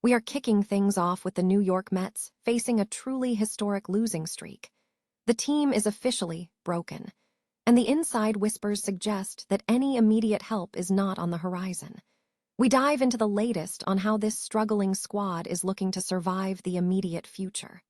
We are kicking things off with the New York Mets facing a truly historic losing streak. The team is officially broken, and the inside whispers suggest that any immediate help is not on the horizon. We dive into the latest on how this struggling squad is looking to survive the immediate future.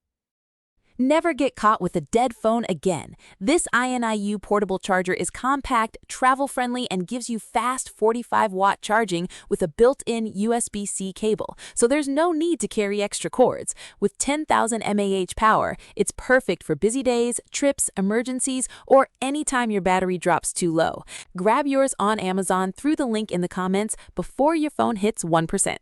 Never get caught with a dead phone again. This INIU portable charger is compact, travel-friendly, and gives you fast 45-watt charging with a built-in USB-C cable, so there's no need to carry extra cords. With 10,000 mAh power, it's perfect for busy days, trips, emergencies, or anytime your battery drops too low. Grab yours on Amazon through the link in the comments before your phone hits 1%.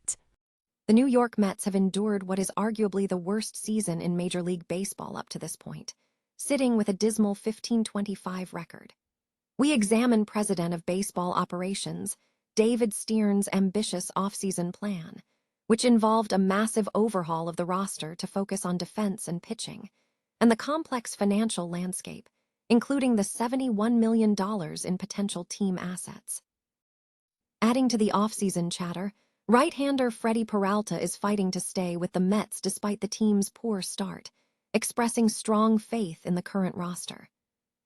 The New York Mets have endured what is arguably the worst season in Major League Baseball up to this point, sitting with a dismal 15-25 record. We examine President of Baseball Operations David Stearns' ambitious offseason plan, which involved a massive overhaul of the roster to focus on defense and pitching, and the complex financial landscape, including the $71 million in potential team assets. Adding to the offseason chatter, right-hander Freddy Peralta is fighting to stay with the Mets despite the team's poor start, expressing strong faith in the current roster.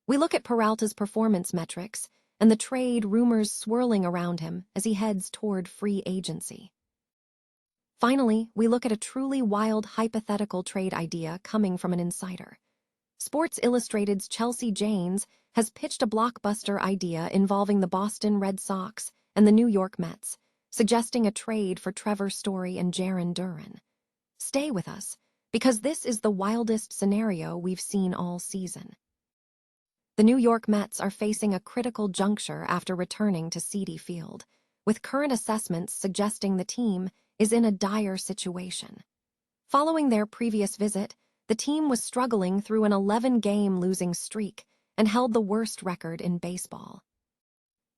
We look at Peralta's performance metrics and the trade rumors swirling around him as he heads toward free agency. Finally, we look at a truly wild hypothetical trade idea coming from an insider. Sports Illustrated's Chelsea Janes has pitched a blockbuster idea involving the Boston Red Sox and the New York Mets, suggesting a trade for Trevor Story and Jarren Duran. Stay with us, because this is the wildest scenario we've seen all season. The New York Mets are facing a critical juncture after returning to Citi Field, with current assessments suggesting the team is in a dire situation. Following their previous visit, the team was struggling through an 11-game losing streak and held the worst record in baseball.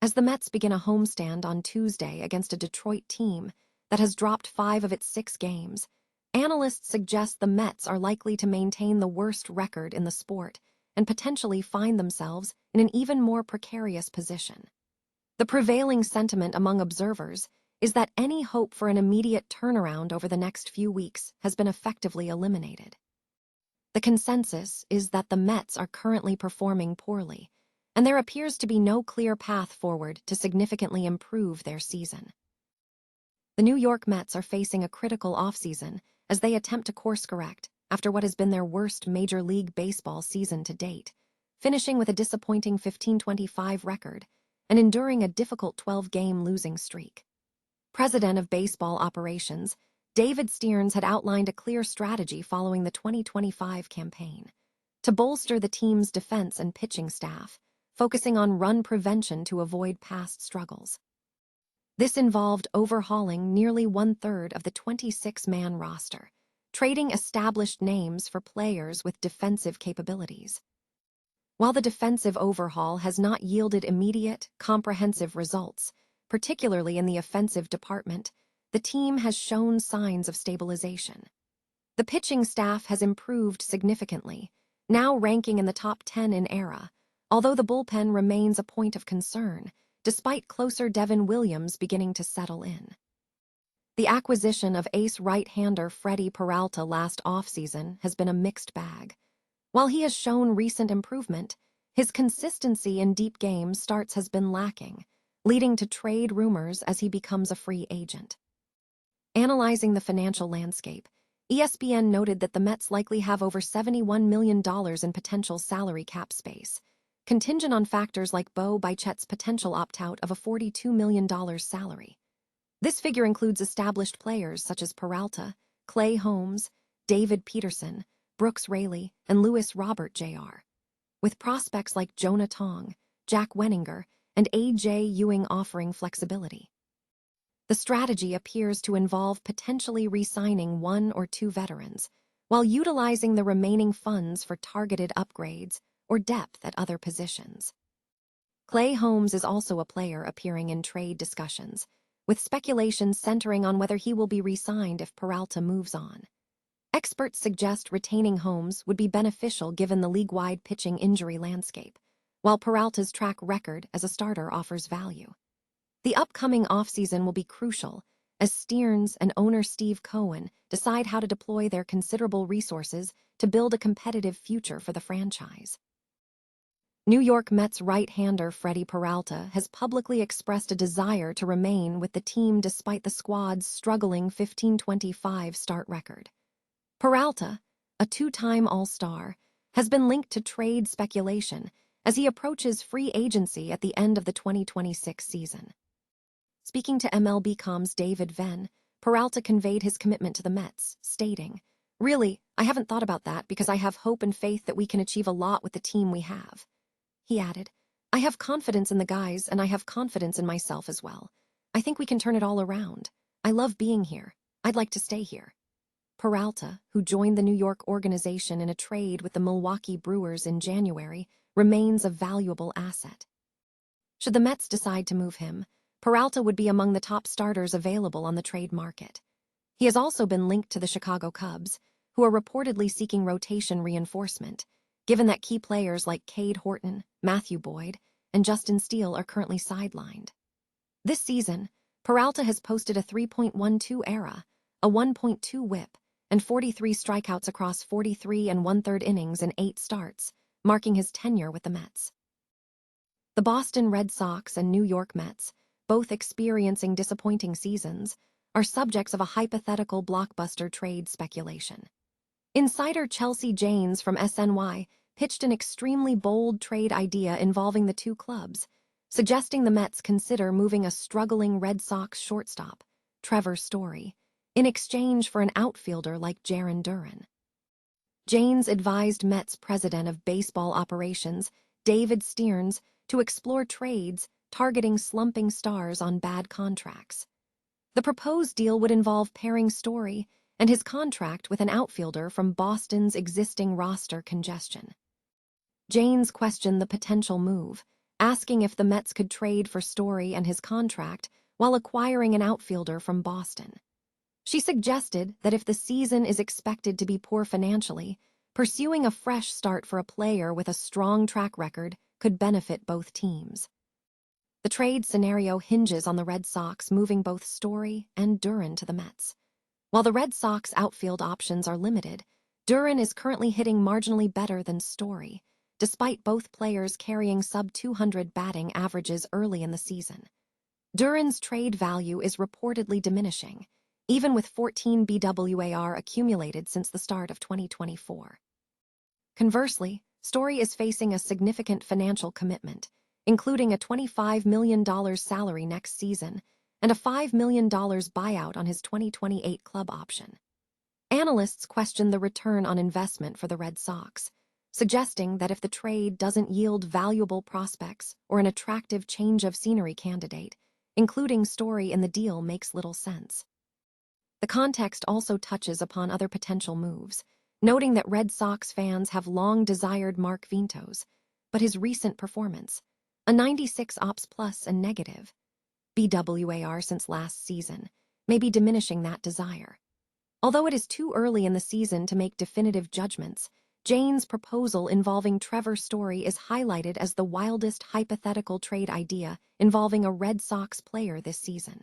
As the Mets begin a homestand on Tuesday against a Detroit team that has dropped 5 of its 6 games, analysts suggest the Mets are likely to maintain the worst record in the sport and potentially find themselves in an even more precarious position. The prevailing sentiment among observers is that any hope for an immediate turnaround over the next few weeks has been effectively eliminated. The consensus is that the Mets are currently performing poorly, and there appears to be no clear path forward to significantly improve their season. The New York Mets are facing a critical offseason as they attempt to course-correct after what has been their worst Major League Baseball season to date, finishing with a disappointing 15-25 record and enduring a difficult 12-game losing streak. President of Baseball Operations David Stearns had outlined a clear strategy following the 2025 campaign to bolster the team's defense and pitching staff, focusing on run prevention to avoid past struggles. This involved overhauling nearly 1/3 of the 26-man roster, trading established names for players with defensive capabilities. While the defensive overhaul has not yielded immediate, comprehensive results, particularly in the offensive department, the team has shown signs of stabilization. The pitching staff has improved significantly, now ranking in the top 10 in ERA, although the bullpen remains a point of concern, despite closer Devin Williams beginning to settle in. The acquisition of ace right-hander Freddy Peralta last offseason has been a mixed bag. While he has shown recent improvement, his consistency in deep game starts has been lacking, leading to trade rumors as he becomes a free agent. Analyzing the financial landscape, ESPN noted that the Mets likely have over $71 million in potential salary cap space, contingent on factors like Bo Bichette's potential opt-out of a $42 million salary. This figure includes established players such as Peralta, Clay Holmes, David Peterson, Brooks Raley, and Lewis Robert Jr., with prospects like Jonah Tong, Jack Wenninger, and A.J. Ewing offering flexibility. The strategy appears to involve potentially re-signing 1 or 2 veterans, while utilizing the remaining funds for targeted upgrades or depth at other positions. Clay Holmes is also a player appearing in trade discussions, with speculation centering on whether he will be re-signed if Peralta moves on. Experts suggest retaining Holmes would be beneficial given the league-wide pitching injury landscape, while Peralta's track record as a starter offers value. The upcoming offseason will be crucial, as Stearns and owner Steve Cohen decide how to deploy their considerable resources to build a competitive future for the franchise. New York Mets right-hander Freddy Peralta has publicly expressed a desire to remain with the team despite the squad's struggling 15-25 start record. Peralta, a two-time All-Star, has been linked to trade speculation as he approaches free agency at the end of the 2026 season. Speaking to MLB.com's David Venn, Peralta conveyed his commitment to the Mets, stating, "Really, I haven't thought about that because I have hope and faith that we can achieve a lot with the team we have." He added, "I have confidence in the guys and I have confidence in myself as well. I think we can turn it all around. I love being here. I'd like to stay here." Peralta, who joined the New York organization in a trade with the Milwaukee Brewers in January, remains a valuable asset. Should the Mets decide to move him, Peralta would be among the top starters available on the trade market. He has also been linked to the Chicago Cubs, who are reportedly seeking rotation reinforcement, given that key players like Cade Horton, Matthew Boyd, and Justin Steele are currently sidelined. This season, Peralta has posted a 3.12 ERA, a 1.2 WHIP, and 43 strikeouts across 43 and one-third innings in 8 starts, marking his tenure with the Mets. The Boston Red Sox and New York Mets, both experiencing disappointing seasons, are subjects of a hypothetical blockbuster trade speculation. Insider Chelsea Janes from SNY pitched an extremely bold trade idea involving the two clubs, suggesting the Mets consider moving a struggling Red Sox shortstop, Trevor Story, in exchange for an outfielder like Jarren Duran. Janes advised Mets president of baseball operations, David Stearns, to explore trades targeting slumping stars on bad contracts. The proposed deal would involve pairing Story and his contract with an outfielder from Boston's existing roster congestion. Janes questioned the potential move, asking if the Mets could trade for Story and his contract while acquiring an outfielder from Boston. She suggested that if the season is expected to be poor financially, pursuing a fresh start for a player with a strong track record could benefit both teams. The trade scenario hinges on the Red Sox moving both Story and Duran to the Mets. While the Red Sox outfield options are limited, Duran is currently hitting marginally better than Story, despite both players carrying sub-200 batting averages early in the season. Duran's trade value is reportedly diminishing, even with 14 BWAR accumulated since the start of 2024. Conversely, Story is facing a significant financial commitment, including a $25 million salary next season and a $5 million buyout on his 2028 club option. Analysts question the return on investment for the Red Sox, suggesting that if the trade doesn't yield valuable prospects or an attractive change of scenery candidate, including Story in the deal makes little sense. The context also touches upon other potential moves, noting that Red Sox fans have long desired Mark Vientos, but his recent performance, a 96 ops plus and negative BWAR since last season, may be diminishing that desire. Although it is too early in the season to make definitive judgments, Jane's proposal involving Trevor Story is highlighted as the wildest hypothetical trade idea involving a Red Sox player this season.